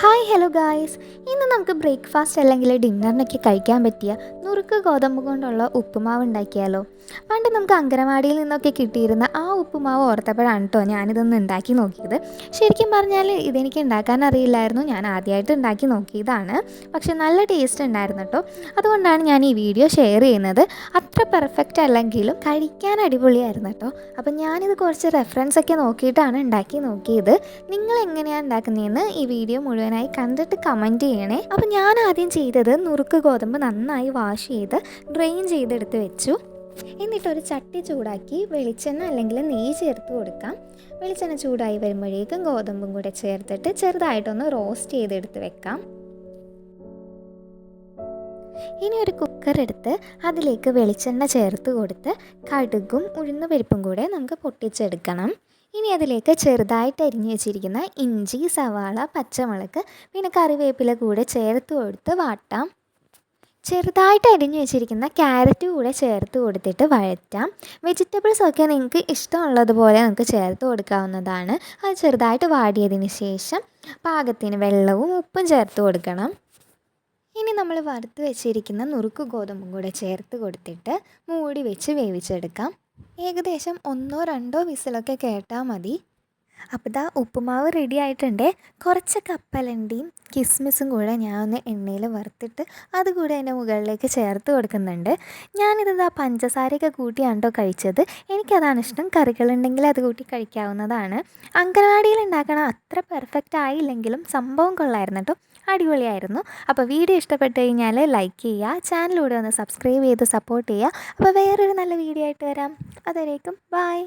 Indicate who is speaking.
Speaker 1: Hi hello guys, ഇന്ന് നമുക്ക് breakfast അല്ലെങ്കിൽ ഡിന്നറിനൊക്കെ കഴിക്കാൻ പറ്റിയ നുറുക്ക് ഗോതമ്പ് കൊണ്ടുള്ള ഉപ്പുമാവ് ഉണ്ടാക്കിയാലോ. പണ്ട് നമുക്ക് അങ്കനവാടിയിൽ നിന്നൊക്കെ കിട്ടിയിരുന്ന ആ ഉപ്പുമാവ് ഓർത്തപ്പോഴാണ് കേട്ടോ ഞാനിതൊന്ന് ഉണ്ടാക്കി നോക്കിയത്. ശരിക്കും പറഞ്ഞാൽ ഇതെനിക്ക് ഉണ്ടാക്കാൻ അറിയില്ലായിരുന്നു, ഞാൻ ആദ്യമായിട്ട് ഉണ്ടാക്കി നോക്കിയതാണ്. പക്ഷെ നല്ല ടേസ്റ്റ് ഉണ്ടായിരുന്നു കേട്ടോ. അതുകൊണ്ടാണ് ഞാൻ ഈ വീഡിയോ ഷെയർ ചെയ്യുന്നത്. അത്ര പെർഫെക്റ്റ് അല്ലെങ്കിലും കഴിക്കാൻ അടിപൊളിയായിരുന്നു കേട്ടോ. അപ്പം ഞാനിത് കുറച്ച് റെഫറൻസ് ഒക്കെ നോക്കിയിട്ടാണ് ഉണ്ടാക്കി നോക്കിയത്. നിങ്ങൾ എങ്ങനെയാണ് ഉണ്ടാക്കുന്നതെന്ന് ഈ വീഡിയോ മുഴുവനായി കണ്ടിട്ട് കമൻറ്റ് ചെയ്യണേ. അപ്പോൾ ഞാൻ ആദ്യം ചെയ്തത് നുറുക്ക് ഗോതമ്പ് നന്നായി വാഷ് ചെയ്ത് ഡ്രെയിൻ ചെയ്തെടുത്ത് വെച്ചു. എന്നിട്ടൊരു ചട്ടി ചൂടാക്കി വെളിച്ചെണ്ണ അല്ലെങ്കിൽ നെയ്യ് ചേർത്ത് കൊടുക്കാം. വെളിച്ചെണ്ണ ചൂടായി വരുമ്പോഴേക്കും ഗോതമ്പും കൂടെ ചേർത്തിട്ട് ചെറുതായിട്ടൊന്ന് റോസ്റ്റ് ചെയ്തെടുത്ത് വെക്കാം. ഇനി ഒരു കുക്കർ എടുത്ത് അതിലേക്ക് വെളിച്ചെണ്ണ ചേർത്ത് കൊടുത്ത് കടുകും ഉഴുന്നുപരിപ്പും കൂടെ നമുക്ക് പൊട്ടിച്ചെടുക്കണം. ഇനി അതിലേക്ക് ചെറുതായിട്ട് അരിഞ്ഞു വെച്ചിരിക്കുന്ന ഇഞ്ചി, സവാള, പച്ചമുളക് പിന്നെ കറിവേപ്പില കൂടെ ചേർത്ത് കൊടുത്ത് വാട്ടാം. ചെറുതായിട്ട് അരിഞ്ഞു വെച്ചിരിക്കുന്ന ക്യാരറ്റ് കൂടെ ചേർത്ത് കൊടുത്തിട്ട് വഴറ്റാം. വെജിറ്റബിൾസൊക്കെ നിങ്ങൾക്ക് ഇഷ്ടമുള്ളതുപോലെ നിങ്ങൾക്ക് ചേർത്ത് കൊടുക്കാവുന്നതാണ്. അത് ചെറുതായിട്ട് വാടിയതിന് ശേഷം പാകത്തിന് വെള്ളവും ഉപ്പും ചേർത്ത് കൊടുക്കണം. ഇനി നമ്മൾ വറുത്ത് വെച്ചിരിക്കുന്ന നുറുക്ക് ഗോതമ്പും കൂടെ ചേർത്ത് കൊടുത്തിട്ട് മൂടി വെച്ച് വേവിച്ചെടുക്കാം. ഏകദേശം 1-2 വിസിലൊക്കെ കേട്ടാൽ മതി. അപ്പോൾ ഇതാ ഉപ്പുമാവ് റെഡി ആയിട്ടുണ്ട്. കുറച്ച് കപ്പലണ്ടിയും കിസ്മിസും കൂടെ ഞാൻ ഒന്ന് എണ്ണയിൽ വറുത്തിട്ട് അതുകൂടെ അതിൻ്റെ മുകളിലേക്ക് ചേർത്ത് കൊടുക്കുന്നുണ്ട്. ഞാനിതാ പഞ്ചസാരയൊക്കെ കൂട്ടിയാണ് കേട്ടോ കഴിച്ചത്. എനിക്കതാണ് ഇഷ്ടം. കറികളുണ്ടെങ്കിൽ അത് കൂട്ടി കഴിക്കാവുന്നതാണ്. അങ്കനവാടിയിൽ ഉണ്ടാക്കണ അത്ര പെർഫെക്റ്റ് ആയില്ലെങ്കിലും സംഭവം കൊള്ളായിരുന്നു കേട്ടോ, അടിപൊളിയായിരുന്നു. അപ്പോൾ വീഡിയോ ഇഷ്ടപ്പെട്ട് കഴിഞ്ഞാൽ ലൈക്ക് ചെയ്യുക, ചാനലിലൂടെ ഒന്ന് സബ്സ്ക്രൈബ് ചെയ്ത് സപ്പോർട്ട് ചെയ്യുക. അപ്പോൾ വേറൊരു നല്ല വീഡിയോ ആയിട്ട് വരാം. അതുവരേക്കും ബൈ.